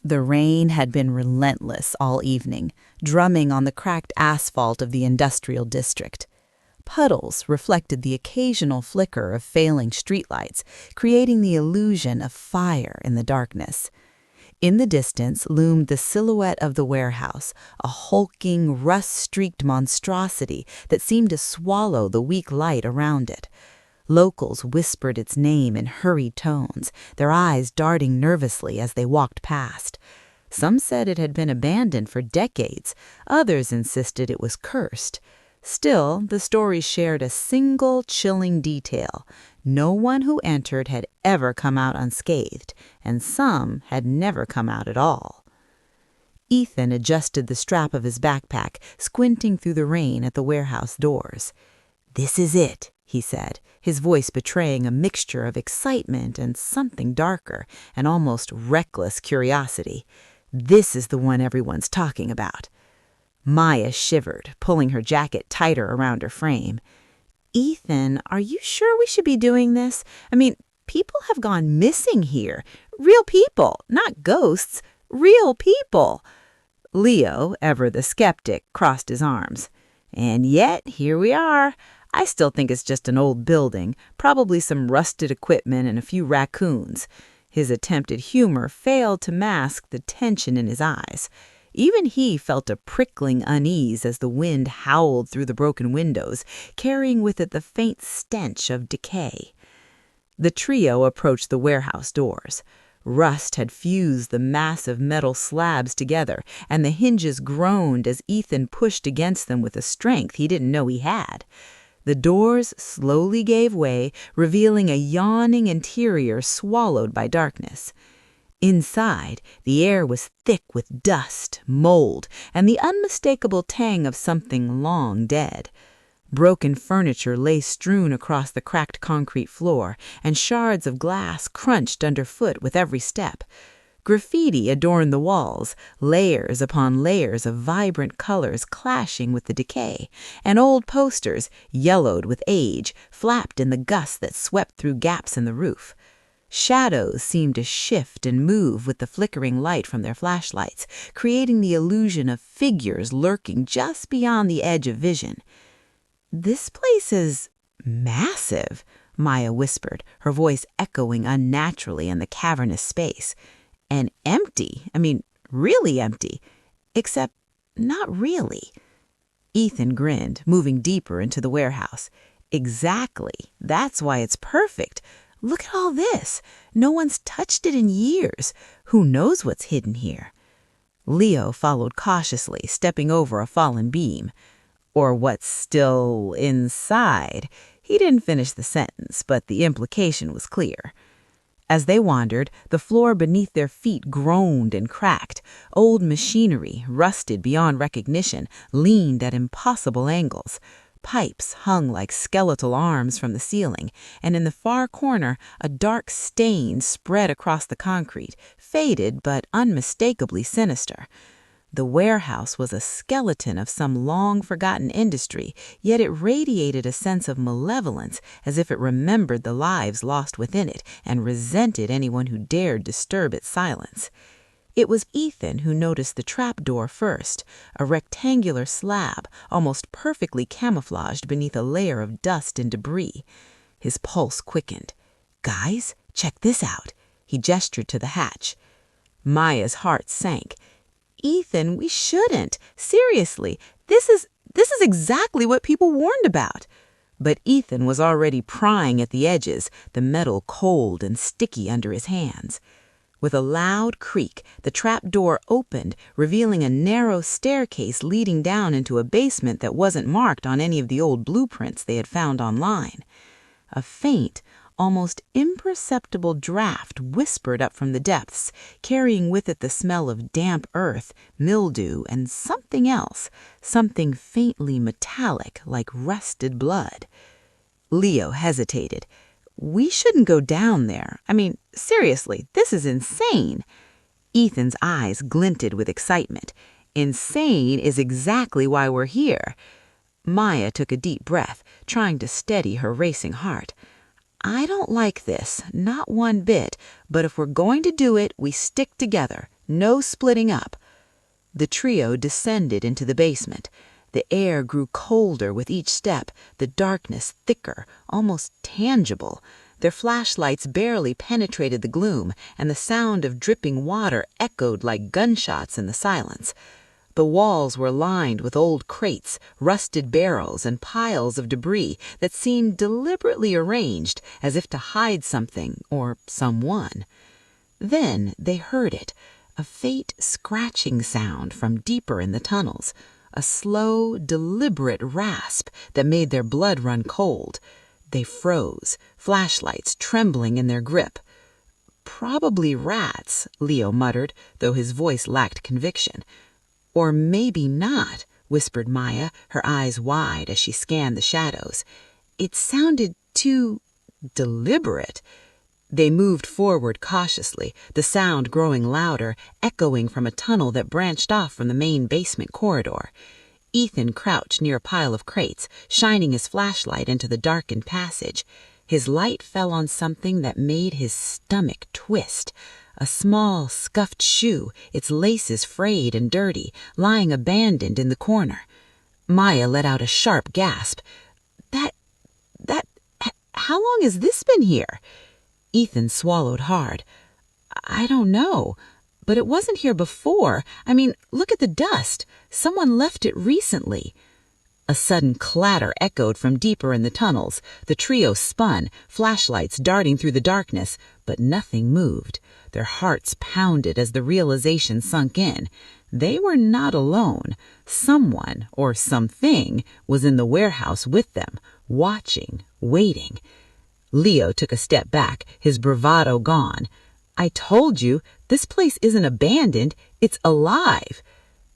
The rain had been relentless all evening, drumming on the cracked asphalt of the industrial district. Puddles reflected the occasional flicker of failing streetlights, creating the illusion of fire in the darkness. In the distance loomed the silhouette of the warehouse, a hulking, rust-streaked monstrosity that seemed to swallow the weak light around it. Locals whispered its name in hurried tones, their eyes darting nervously as they walked past. Some said it had been abandoned for decades, others insisted it was cursed. Still, the stories shared a single chilling detail. No one who entered had ever come out unscathed, and some had never come out at all. Ethan adjusted the strap of his backpack, squinting through the rain at the warehouse doors. "This is it," he said, his voice betraying a mixture of excitement and something darker, an almost reckless curiosity. "This is the one everyone's talking about." Maya shivered, pulling her jacket tighter around her frame. "Ethan, are you sure we should be doing this? I mean, people have gone missing here. Real people, not ghosts. Real people." Leo, ever the skeptic, crossed his arms. "And yet, here we are. I still think it's just an old building, probably some rusted equipment and a few raccoons." His attempted humor failed to mask the tension in his eyes. Even he felt a prickling unease as the wind howled through the broken windows, carrying with it the faint stench of decay. The trio approached the warehouse doors. Rust had fused the massive metal slabs together, and the hinges groaned as Ethan pushed against them with a strength he didn't know he had. The doors slowly gave way, revealing a yawning interior swallowed by darkness. Inside, the air was thick with dust, mold, and the unmistakable tang of something long dead. Broken furniture lay strewn across the cracked concrete floor, and shards of glass crunched underfoot with every step. Graffiti adorned the walls, layers upon layers of vibrant colors clashing with the decay, and old posters, yellowed with age, flapped in the gusts that swept through gaps in the roof. Shadows seemed to shift and move with the flickering light from their flashlights, creating the illusion of figures lurking just beyond the edge of vision. "This place is massive," Maya whispered, her voice echoing unnaturally in the cavernous space. "And empty. I mean, really empty. Except not really." Ethan grinned, moving deeper into the warehouse. "Exactly. That's why it's perfect. Look at all this. No one's touched it in years. Who knows what's hidden here?" Leo followed cautiously, stepping over a fallen beam. "Or what's still inside." He didn't finish the sentence, but the implication was clear. As they wandered, the floor beneath their feet groaned and cracked. Old machinery, rusted beyond recognition, leaned at impossible angles. Pipes hung like skeletal arms from the ceiling, and in the far corner a dark stain spread across the concrete, faded but unmistakably sinister. The warehouse was a skeleton of some long-forgotten industry, yet it radiated a sense of malevolence, as if it remembered the lives lost within it and resented anyone who dared disturb its silence. It was Ethan who noticed the trapdoor first, a rectangular slab, almost perfectly camouflaged beneath a layer of dust and debris. His pulse quickened. "Guys, check this out." He gestured to the hatch. Maya's heart sank. "Ethan, we shouldn't. Seriously, this is exactly what people warned about." But Ethan was already prying at the edges, the metal cold and sticky under his hands. With a loud creak, the trap door opened, revealing a narrow staircase leading down into a basement that wasn't marked on any of the old blueprints they had found online. A faint, almost imperceptible draft whispered up from the depths, carrying with it the smell of damp earth, mildew, and something else, something faintly metallic like rusted blood. Leo hesitated. "We shouldn't go down there. I mean, seriously, this is insane." Ethan's eyes glinted with excitement. "Insane is exactly why we're here." Maya took a deep breath, trying to steady her racing heart. "I don't like this, not one bit, but if we're going to do it, we stick together. No splitting up. The trio descended into the basement. The air grew colder with each step, the darkness thicker, almost tangible. Their flashlights barely penetrated the gloom, and the sound of dripping water echoed like gunshots in the silence. The walls were lined with old crates, rusted barrels, and piles of debris that seemed deliberately arranged as if to hide something or someone. Then they heard it, a faint scratching sound from deeper in the tunnels, a slow, deliberate rasp that made their blood run cold. They froze, flashlights trembling in their grip. "Probably rats," Leo muttered, though his voice lacked conviction. "Or maybe not," whispered Maya, her eyes wide as she scanned the shadows. "It sounded too deliberate." They moved forward cautiously, the sound growing louder, echoing from a tunnel that branched off from the main basement corridor. Ethan crouched near a pile of crates, shining his flashlight into the darkened passage. His light fell on something that made his stomach twist. A small, scuffed shoe, its laces frayed and dirty, lying abandoned in the corner. Maya let out a sharp gasp. How long has this been here?" Ethan swallowed hard. "I don't know, but it wasn't here before. I mean, look at the dust. Someone left it recently." A sudden clatter echoed from deeper in the tunnels. The trio spun, flashlights darting through the darkness, but nothing moved. Their hearts pounded as the realization sunk in. They were not alone. Someone, or something, was in the warehouse with them, watching, waiting. Leo took a step back, his bravado gone. "I told you, this place isn't abandoned, it's alive."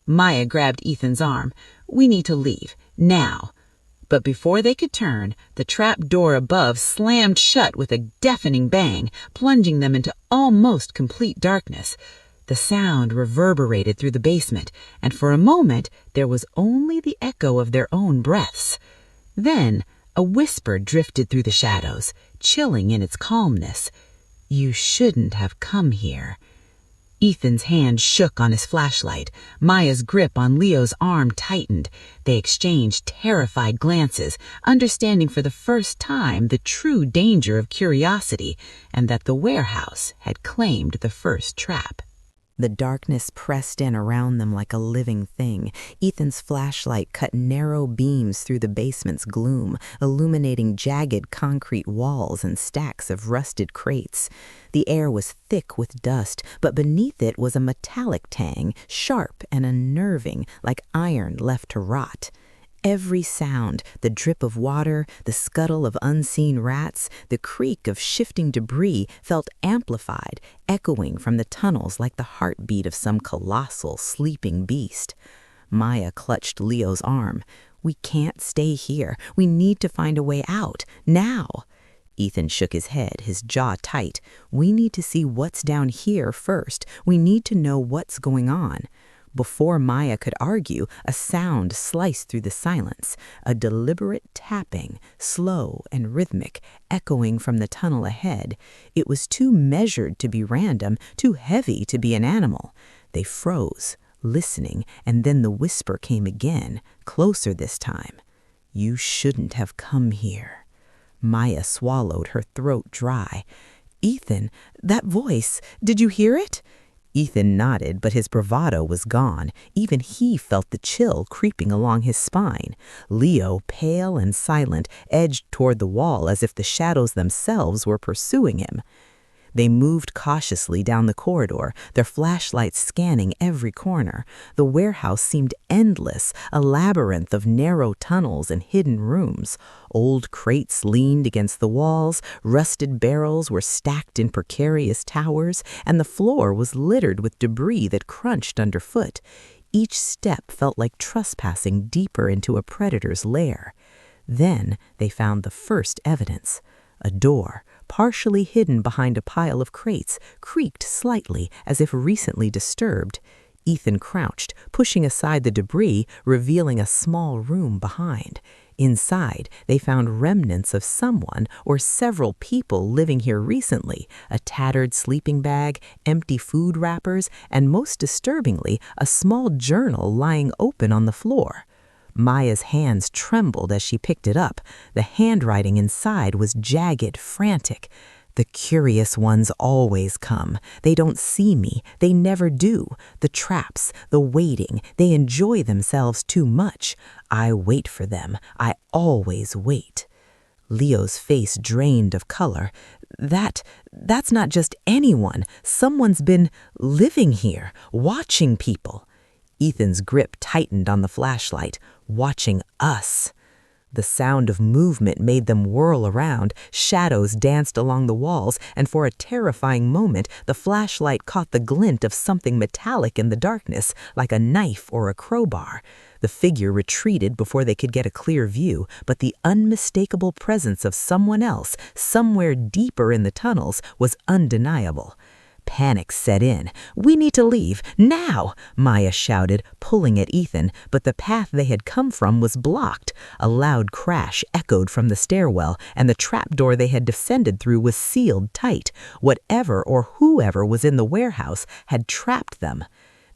Maya grabbed Ethan's arm. "We need to leave, now." But before they could turn, the trap door above slammed shut with a deafening bang, plunging them into almost complete darkness. The sound reverberated through the basement, and for a moment there was only the echo of their own breaths. Then a whisper drifted through the shadows, chilling in its calmness. "You shouldn't have come here." Ethan's hand shook on his flashlight. Maya's grip on Leo's arm tightened. They exchanged terrified glances, understanding for the first time the true danger of curiosity and that the warehouse had claimed the first trap. The darkness pressed in around them like a living thing. Ethan's flashlight cut narrow beams through the basement's gloom, illuminating jagged concrete walls and stacks of rusted crates. The air was thick with dust, but beneath it was a metallic tang, sharp and unnerving, like iron left to rot. Every sound, the drip of water, the scuttle of unseen rats, the creak of shifting debris, felt amplified, echoing from the tunnels like the heartbeat of some colossal, sleeping beast. Maya clutched Leo's arm. "We can't stay here. We need to find a way out, now." Ethan shook his head, his jaw tight. "We need to see what's down here first. We need to know what's going on." Before Maya could argue, a sound sliced through the silence, a deliberate tapping, slow and rhythmic, echoing from the tunnel ahead. It was too measured to be random, too heavy to be an animal. They froze, listening, and then the whisper came again, closer this time. "You shouldn't have come here." Maya swallowed, her throat dry. "Ethan, that voice, did you hear it?" Ethan nodded, but his bravado was gone. Even he felt the chill creeping along his spine. Leo, pale and silent, edged toward the wall as if the shadows themselves were pursuing him. They moved cautiously down the corridor, their flashlights scanning every corner. The warehouse seemed endless, a labyrinth of narrow tunnels and hidden rooms. Old crates leaned against the walls, rusted barrels were stacked in precarious towers, and the floor was littered with debris that crunched underfoot. Each step felt like trespassing deeper into a predator's lair. Then they found the first evidence. A door, partially hidden behind a pile of crates, creaked slightly as if recently disturbed. Ethan crouched, pushing aside the debris, revealing a small room behind. Inside, they found remnants of someone or several people living here recently, a tattered sleeping bag, empty food wrappers, and most disturbingly, a small journal lying open on the floor. Maya's hands trembled as she picked it up. The handwriting inside was jagged, frantic. The curious ones always come. They don't see me. They never do. The traps, the waiting, they enjoy themselves too much. I wait for them. I always wait. Leo's face drained of color. That's not just anyone. Someone's been living here, watching people. Ethan's grip tightened on the flashlight, watching us. The sound of movement made them whirl around, shadows danced along the walls, and for a terrifying moment, the flashlight caught the glint of something metallic in the darkness, like a knife or a crowbar. The figure retreated before they could get a clear view, but the unmistakable presence of someone else, somewhere deeper in the tunnels, was undeniable. Panic set in. "We need to leave, now!" Maya shouted, pulling at Ethan, but the path they had come from was blocked. A loud crash echoed from the stairwell, and the trapdoor they had descended through was sealed tight. Whatever or whoever was in the warehouse had trapped them.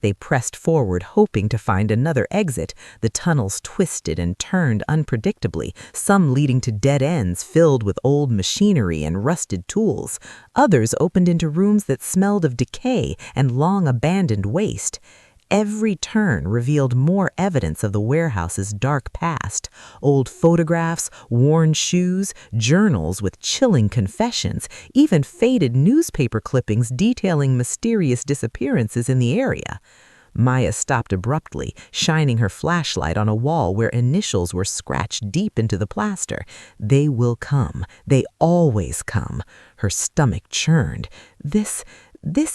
They pressed forward, hoping to find another exit. The tunnels twisted and turned unpredictably, some leading to dead ends filled with old machinery and rusted tools. Others opened into rooms that smelled of decay and long abandoned waste. Every turn revealed more evidence of the warehouse's dark past. Old photographs, worn shoes, journals with chilling confessions, even faded newspaper clippings detailing mysterious disappearances in the area. Maya stopped abruptly, shining her flashlight on a wall where initials were scratched deep into the plaster. They will come. They always come. Her stomach churned. This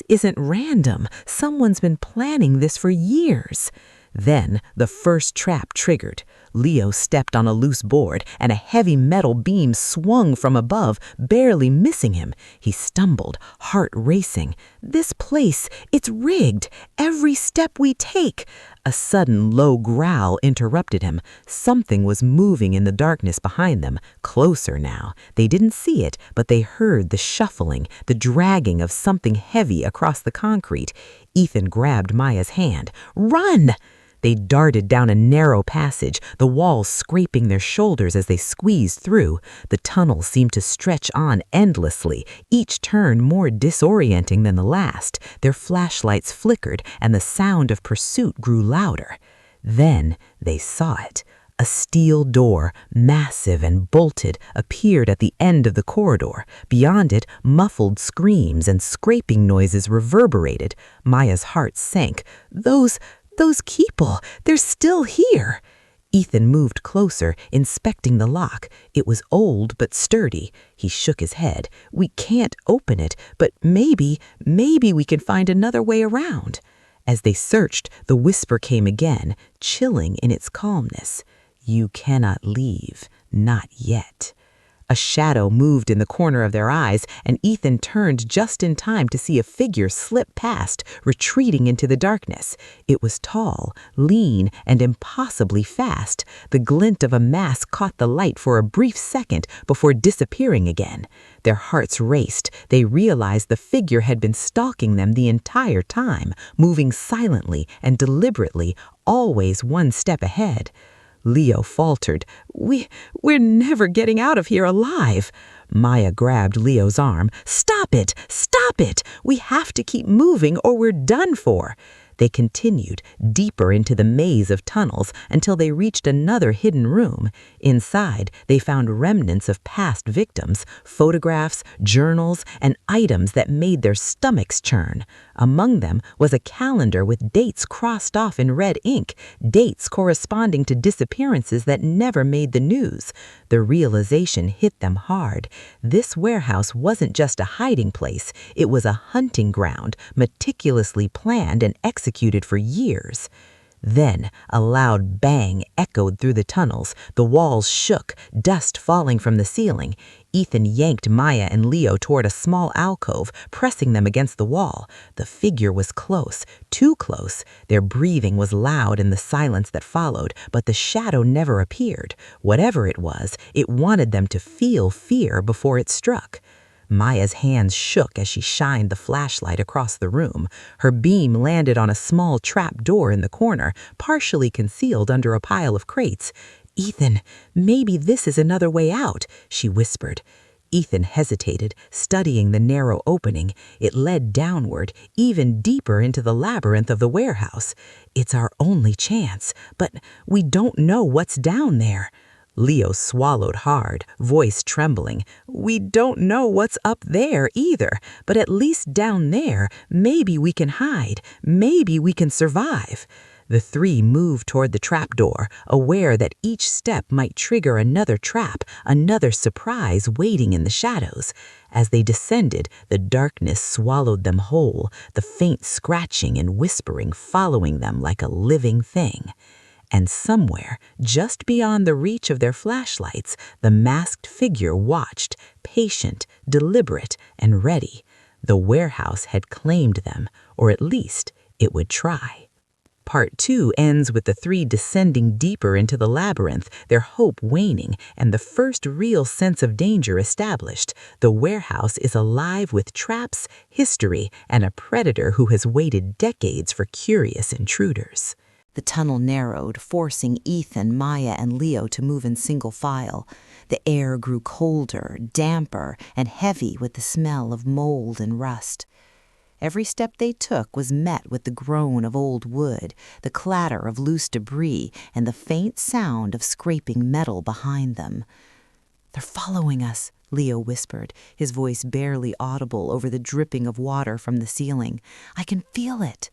isn't random. Someone's been planning this for years. Then the first trap triggered. Leo stepped on a loose board, and a heavy metal beam swung from above, barely missing him. He stumbled, heart racing. "This place, it's rigged. Every step we take." A sudden low growl interrupted him. Something was moving in the darkness behind them, closer now. They didn't see it, but they heard the shuffling, the dragging of something heavy across the concrete. Ethan grabbed Maya's hand. "Run!" They darted down a narrow passage, the walls scraping their shoulders as they squeezed through. The tunnel seemed to stretch on endlessly, each turn more disorienting than the last. Their flashlights flickered, and the sound of pursuit grew louder. Then they saw it. A steel door, massive and bolted, appeared at the end of the corridor. Beyond it, muffled screams and scraping noises reverberated. Maya's heart sank. Those people, they're still here." Ethan moved closer, inspecting the lock. It was old but sturdy. He shook his head. "We can't open it, but maybe we can find another way around." As they searched, the whisper came again, chilling in its calmness. "You cannot leave, not yet." A shadow moved in the corner of their eyes, and Ethan turned just in time to see a figure slip past, retreating into the darkness. It was tall, lean, and impossibly fast. The glint of a mask caught the light for a brief second before disappearing again. Their hearts raced. They realized the figure had been stalking them the entire time, moving silently and deliberately, always one step ahead. Leo faltered. We're never getting out of here alive." Maya grabbed Leo's arm. "Stop it! Stop it! We have to keep moving or we're done for." They continued, deeper into the maze of tunnels, until they reached another hidden room. Inside, they found remnants of past victims, photographs, journals, and items that made their stomachs churn. Among them was a calendar with dates crossed off in red ink, dates corresponding to disappearances that never made the news. The realization hit them hard. This warehouse wasn't just a hiding place. It was a hunting ground, meticulously planned and executed for years. Then a loud bang echoed through the tunnels. The walls shook, dust falling from the ceiling. Ethan yanked Maya and Leo toward a small alcove, pressing them against the wall. The figure was close, too close. Their breathing was loud in the silence that followed, but the shadow never appeared. Whatever it was, it wanted them to feel fear before it struck. Maya's hands shook as she shined the flashlight across the room. Her beam landed on a small trap door in the corner, partially concealed under a pile of crates. "Ethan, maybe this is another way out," she whispered. Ethan hesitated, studying the narrow opening. It led downward, even deeper into the labyrinth of the warehouse. "It's our only chance, but we don't know what's down there." Leo swallowed hard, voice trembling. "We don't know what's up there either, but at least down there, maybe we can hide, maybe we can survive." The three moved toward the trapdoor, aware that each step might trigger another trap, another surprise waiting in the shadows. As they descended, the darkness swallowed them whole, the faint scratching and whispering following them like a living thing. And somewhere, just beyond the reach of their flashlights, the masked figure watched, patient, deliberate, and ready. The warehouse had claimed them, or at least it would try. Part 2 ends with the three descending deeper into the labyrinth, their hope waning, and the first real sense of danger established. The warehouse is alive with traps, history, and a predator who has waited decades for curious intruders. The tunnel narrowed, forcing Ethan, Maya, and Leo to move in single file. The air grew colder, damper, and heavy with the smell of mold and rust. Every step they took was met with the groan of old wood, the clatter of loose debris, and the faint sound of scraping metal behind them. "They're following us," Leo whispered, his voice barely audible over the dripping of water from the ceiling. "I can feel it."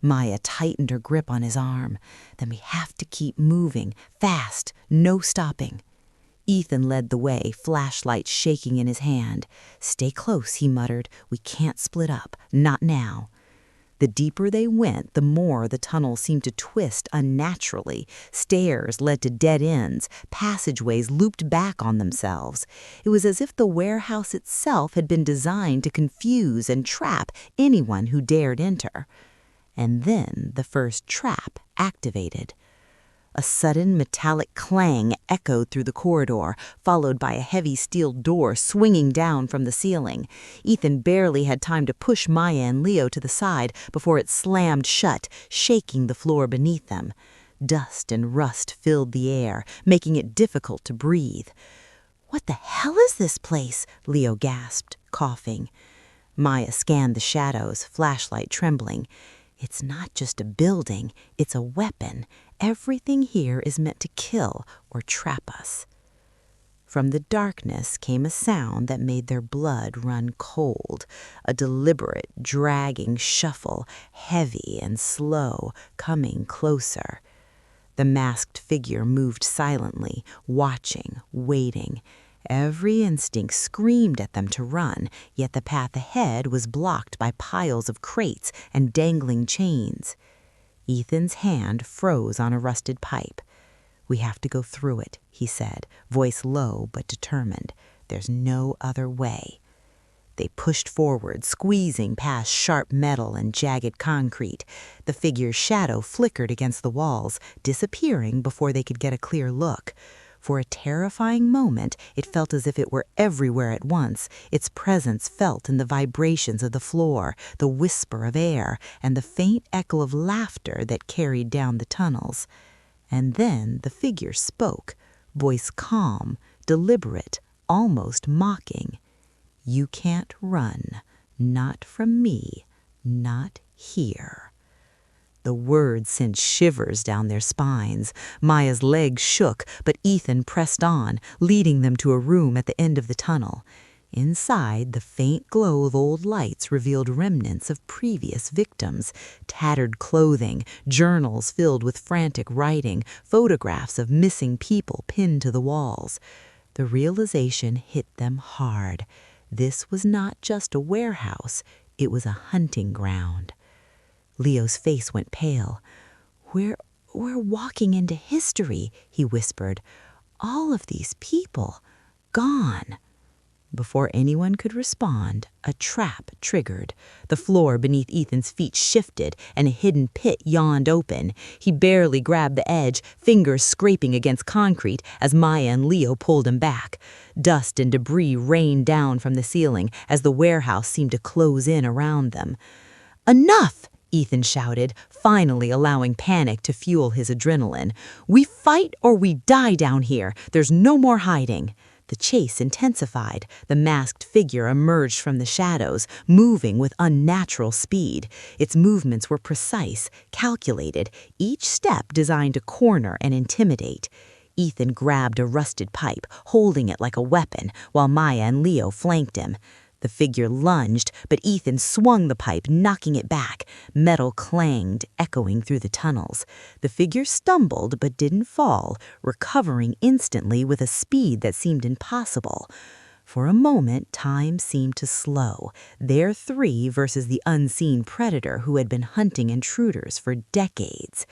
Maya tightened her grip on his arm. "Then we have to keep moving, fast, no stopping." Ethan led the way, flashlight shaking in his hand. "Stay close," he muttered. "We can't split up, not now." The deeper they went, the more the tunnel seemed to twist unnaturally. Stairs led to dead ends, passageways looped back on themselves. It was as if the warehouse itself had been designed to confuse and trap anyone who dared enter. And then the first trap activated. A sudden metallic clang echoed through the corridor, followed by a heavy steel door swinging down from the ceiling. Ethan barely had time to push Maya and Leo to the side before it slammed shut, shaking the floor beneath them. Dust and rust filled the air, making it difficult to breathe. "What the hell is this place?" Leo gasped, coughing. Maya scanned the shadows, flashlight trembling. "It's not just a building, it's a weapon. Everything here is meant to kill or trap us." From the darkness came a sound that made their blood run cold, a deliberate, dragging shuffle, heavy and slow, coming closer. The masked figure moved silently, watching, waiting. Every instinct screamed at them to run, yet the path ahead was blocked by piles of crates and dangling chains. Ethan's hand froze on a rusted pipe. "We have to go through it," he said, voice low but determined. "There's no other way." They pushed forward, squeezing past sharp metal and jagged concrete. The figure's shadow flickered against the walls, disappearing before they could get a clear look. For a terrifying moment, it felt as if it were everywhere at once, its presence felt in the vibrations of the floor, the whisper of air, and the faint echo of laughter that carried down the tunnels. And then the figure spoke, voice calm, deliberate, almost mocking. "You can't run, not from me, not here." The words sent shivers down their spines. Maya's legs shook, but Ethan pressed on, leading them to a room at the end of the tunnel. Inside, the faint glow of old lights revealed remnants of previous victims, tattered clothing, journals filled with frantic writing, photographs of missing people pinned to the walls. The realization hit them hard. This was not just a warehouse, it was a hunting ground. Leo's face went pale. "Where We're walking into history, he whispered. All of these people, gone. Before anyone could respond, a trap triggered. The floor beneath Ethan's feet shifted, and a hidden pit yawned open. He barely grabbed the edge, fingers scraping against concrete as Maya and Leo pulled him back. Dust and debris rained down from the ceiling as the warehouse seemed to close in around them. "Enough!" Ethan shouted, finally allowing panic to fuel his adrenaline. "We fight or we die down here. There's no more hiding." The chase intensified. The masked figure emerged from the shadows, moving with unnatural speed. Its movements were precise, calculated, each step designed to corner and intimidate. Ethan grabbed a rusted pipe, holding it like a weapon, while Maya and Leo flanked him. The figure lunged, but Ethan swung the pipe, knocking it back. Metal clanged, echoing through the tunnels. The figure stumbled but didn't fall, recovering instantly with a speed that seemed impossible. For a moment, time seemed to slow. Their three versus the unseen predator who had been hunting intruders for decades.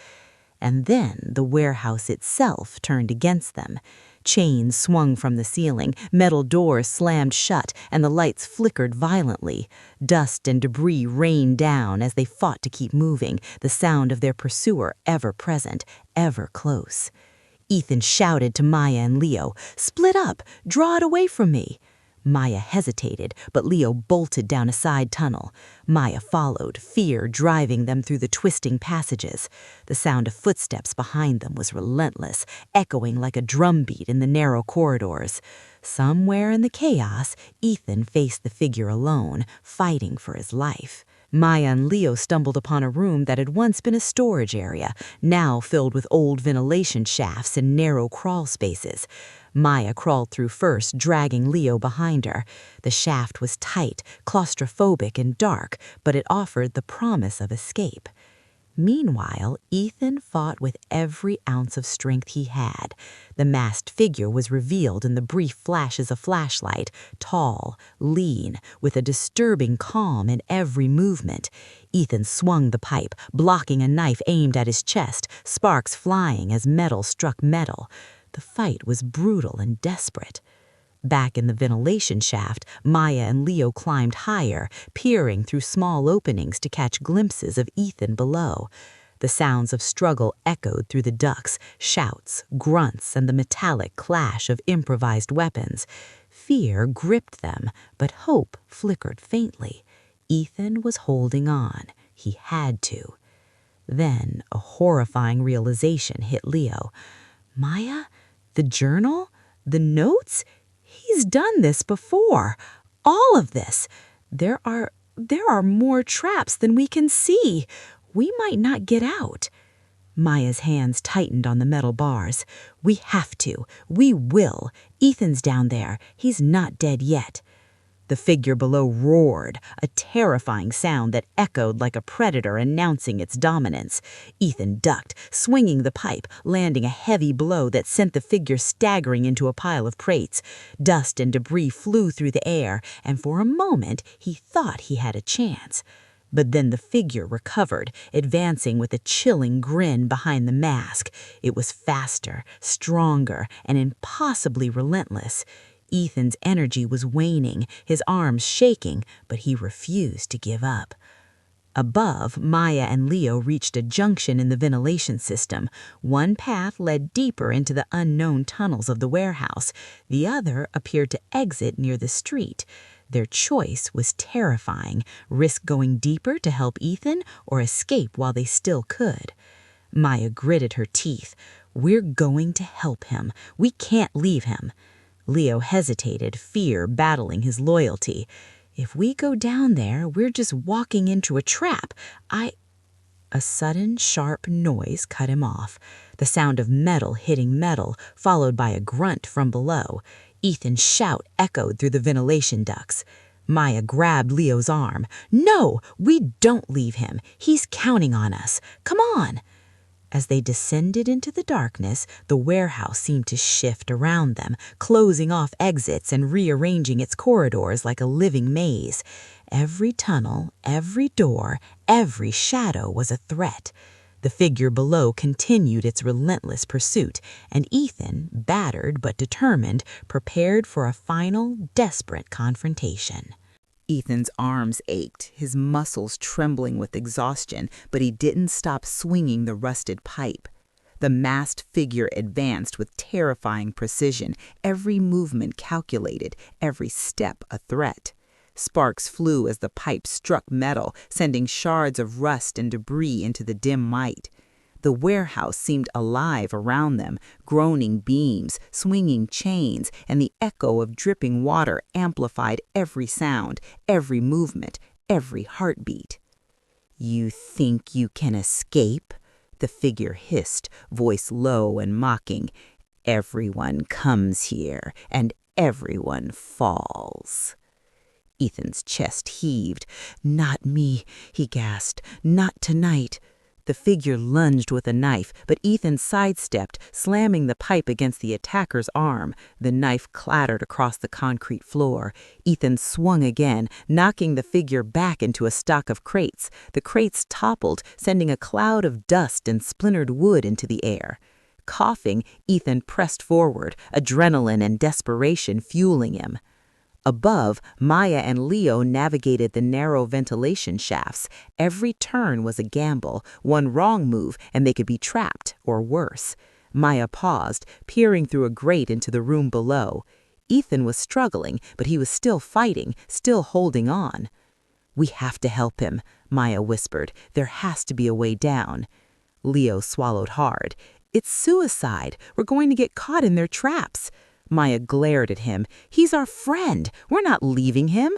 And then the warehouse itself turned against them. Chains swung from the ceiling, metal doors slammed shut, and the lights flickered violently. Dust and debris rained down as they fought to keep moving, the sound of their pursuer ever present, ever close. Ethan shouted to Maya and Leo, "Split up! Draw it away from me!" Maya hesitated, but Leo bolted down a side tunnel. Maya followed, fear driving them through the twisting passages. The sound of footsteps behind them was relentless, echoing like a drumbeat in the narrow corridors. Somewhere in the chaos, Ethan faced the figure alone, fighting for his life. Maya and Leo stumbled upon a room that had once been a storage area, now filled with old ventilation shafts and narrow crawl spaces. Maya crawled through first, dragging Leo behind her. The shaft was tight, claustrophobic, and dark, but it offered the promise of escape. Meanwhile, Ethan fought with every ounce of strength he had. The masked figure was revealed in the brief flashes of flashlight, tall, lean, with a disturbing calm in every movement. Ethan swung the pipe, blocking a knife aimed at his chest, sparks flying as metal struck metal. The fight was brutal and desperate. Back in the ventilation shaft, Maya and Leo climbed higher, peering through small openings to catch glimpses of Ethan below. The sounds of struggle echoed through the ducts, shouts, grunts, and the metallic clash of improvised weapons. Fear gripped them, but hope flickered faintly. Ethan was holding on. He had to. Then a horrifying realization hit Leo. Maya? The journal? The notes? He's done this before. All of this. There are more traps than we can see. We might not get out. Maya's hands tightened on the metal bars. We have to. We will. Ethan's down there. He's not dead yet. The figure below roared, a terrifying sound that echoed like a predator announcing its dominance. Ethan ducked, swinging the pipe, landing a heavy blow that sent the figure staggering into a pile of crates. Dust and debris flew through the air, and for a moment he thought he had a chance. But then the figure recovered, advancing with a chilling grin behind the mask. It was faster, stronger, and impossibly relentless. Ethan's energy was waning, his arms shaking, but he refused to give up. Above, Maya and Leo reached a junction in the ventilation system. One path led deeper into the unknown tunnels of the warehouse. The other appeared to exit near the street. Their choice was terrifying: risk going deeper to help Ethan or escape while they still could. Maya gritted her teeth. We're going to help him. We can't leave him. Leo hesitated, fear battling his loyalty. If we go down there, we're just walking into a trap. A sudden, sharp noise cut him off. The sound of metal hitting metal, followed by a grunt from below. Ethan's shout echoed through the ventilation ducts. Maya grabbed Leo's arm. No, we don't leave him. He's counting on us. Come on. As they descended into the darkness, the warehouse seemed to shift around them, closing off exits and rearranging its corridors like a living maze. Every tunnel, every door, every shadow was a threat. The figure below continued its relentless pursuit, and Ethan, battered but determined, prepared for a final, desperate confrontation. Ethan's arms ached, his muscles trembling with exhaustion, but he didn't stop swinging the rusted pipe. The masked figure advanced with terrifying precision, every movement calculated, every step a threat. Sparks flew as the pipe struck metal, sending shards of rust and debris into the dim light. The warehouse seemed alive around them, groaning beams, swinging chains, and the echo of dripping water amplified every sound, every movement, every heartbeat. "You think you can escape?" the figure hissed, voice low and mocking. "Everyone comes here, and everyone falls." Ethan's chest heaved. "Not me," he gasped. "Not tonight." The figure lunged with a knife, but Ethan sidestepped, slamming the pipe against the attacker's arm. The knife clattered across the concrete floor. Ethan swung again, knocking the figure back into a stock of crates. The crates toppled, sending a cloud of dust and splintered wood into the air. Coughing, Ethan pressed forward, adrenaline and desperation fueling him. Above, Maya and Leo navigated the narrow ventilation shafts. Every turn was a gamble. One wrong move, and they could be trapped, or worse. Maya paused, peering through a grate into the room below. Ethan was struggling, but he was still fighting, still holding on. "We have to help him," Maya whispered. "There has to be a way down." Leo swallowed hard. "It's suicide. We're going to get caught in their traps." Maya glared at him. "He's our friend. We're not leaving him."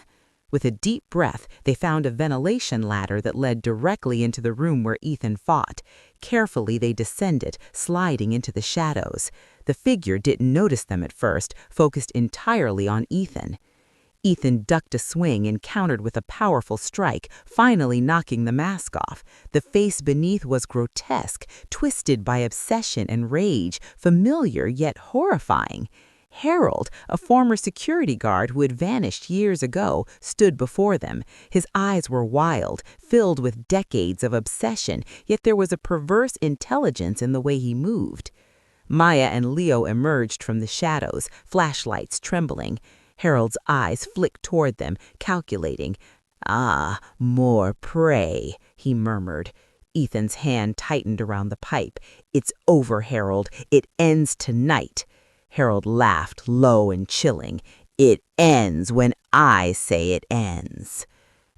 With a deep breath, they found a ventilation ladder that led directly into the room where Ethan fought. Carefully, they descended, sliding into the shadows. The figure didn't notice them at first, focused entirely on Ethan. Ethan ducked a swing and countered with a powerful strike, finally knocking the mask off. The face beneath was grotesque, twisted by obsession and rage, familiar yet horrifying. Harold, a former security guard who had vanished years ago, stood before them. His eyes were wild, filled with decades of obsession, yet there was a perverse intelligence in the way he moved. Maya and Leo emerged from the shadows, flashlights trembling. Harold's eyes flicked toward them, calculating. "Ah, more prey," he murmured. Ethan's hand tightened around the pipe. "It's over, Harold. It ends tonight." Harold laughed, low and chilling. "It ends when I say it ends."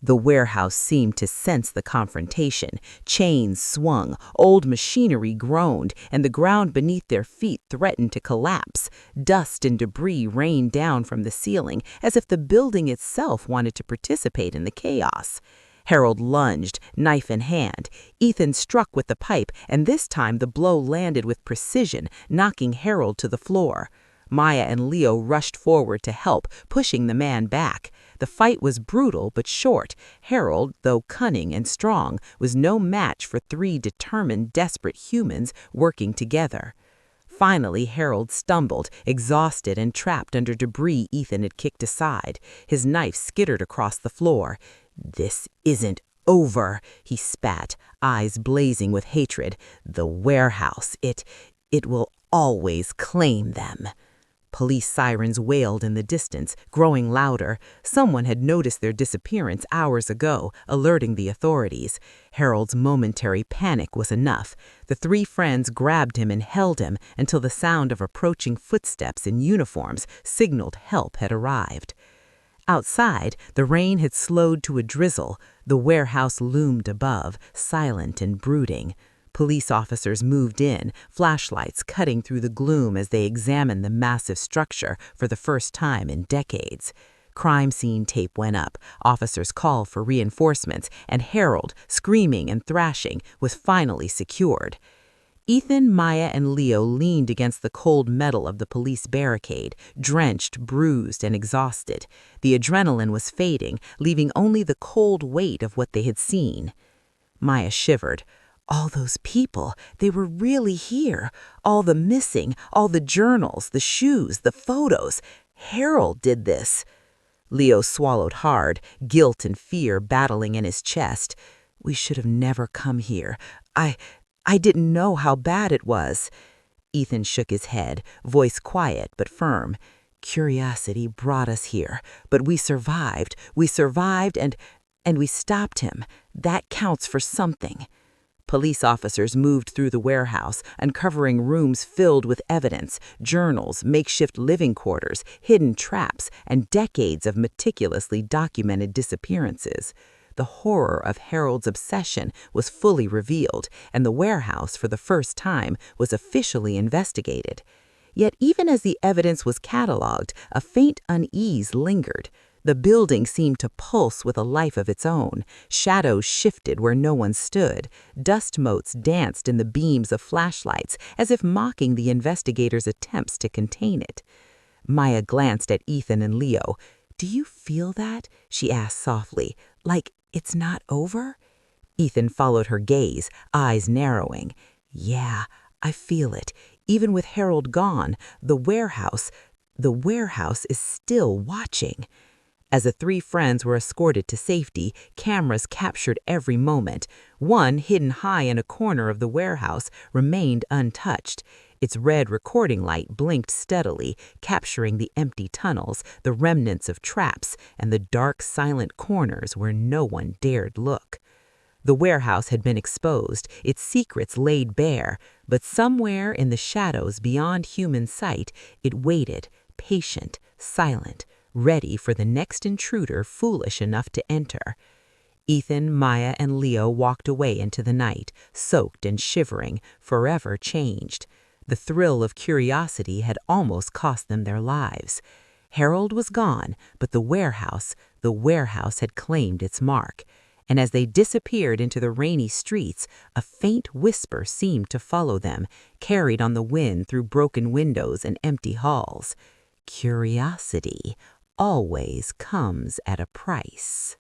The warehouse seemed to sense the confrontation. Chains swung, old machinery groaned, and the ground beneath their feet threatened to collapse. Dust and debris rained down from the ceiling, as if the building itself wanted to participate in the chaos. Harold lunged, knife in hand. Ethan struck with the pipe, and this time the blow landed with precision, knocking Harold to the floor. Maya and Leo rushed forward to help, pushing the man back. The fight was brutal but short. Harold, though cunning and strong, was no match for three determined, desperate humans working together. Finally, Harold stumbled, exhausted and trapped under debris Ethan had kicked aside. His knife skittered across the floor. "This isn't over," he spat, eyes blazing with hatred. "The warehouse, it will always claim them." Police sirens wailed in the distance, growing louder. Someone had noticed their disappearance hours ago, alerting the authorities. Harold's momentary panic was enough. The three friends grabbed him and held him until the sound of approaching footsteps in uniforms signaled help had arrived. Outside, the rain had slowed to a drizzle. The warehouse loomed above, silent and brooding. Police officers moved in, flashlights cutting through the gloom as they examined the massive structure for the first time in decades. Crime scene tape went up, officers called for reinforcements, and Harold, screaming and thrashing, was finally secured. Ethan, Maya, and Leo leaned against the cold metal of the police barricade, drenched, bruised, and exhausted. The adrenaline was fading, leaving only the cold weight of what they had seen. Maya shivered. All those people, they were really here. All the missing, all the journals, the shoes, the photos. Harold did this. Leo swallowed hard, guilt and fear battling in his chest. "We should have never come here. I I didn't know how bad it was." Ethan shook his head, voice quiet but firm. "Curiosity brought us here, but we survived. And we stopped him. That counts for something." Police officers moved through the warehouse, uncovering rooms filled with evidence, journals, makeshift living quarters, hidden traps, and decades of meticulously documented disappearances. The horror of Harold's obsession was fully revealed, and the warehouse, for the first time, was officially investigated. Yet even as the evidence was cataloged, a faint unease lingered. The building seemed to pulse with a life of its own. Shadows shifted where no one stood. Dust motes danced in the beams of flashlights, as if mocking the investigators' attempts to contain it. Maya glanced at Ethan and Leo. "Do you feel that?" she asked softly. "Like it's not over?" Ethan followed her gaze, eyes narrowing. "Yeah, I feel it. Even with Harold gone, the warehouse is still watching." As the three friends were escorted to safety, cameras captured every moment. One, hidden high in a corner of the warehouse, remained untouched. Its red recording light blinked steadily, capturing the empty tunnels, the remnants of traps, and the dark, silent corners where no one dared look. The warehouse had been exposed, its secrets laid bare, but somewhere in the shadows beyond human sight, it waited, patient, silent, ready for the next intruder foolish enough to enter. Ethan, Maya, and Leo walked away into the night, soaked and shivering, forever changed. The thrill of curiosity had almost cost them their lives. Harold was gone, but the warehouse had claimed its mark. And as they disappeared into the rainy streets, a faint whisper seemed to follow them, carried on the wind through broken windows and empty halls. Curiosity always comes at a price.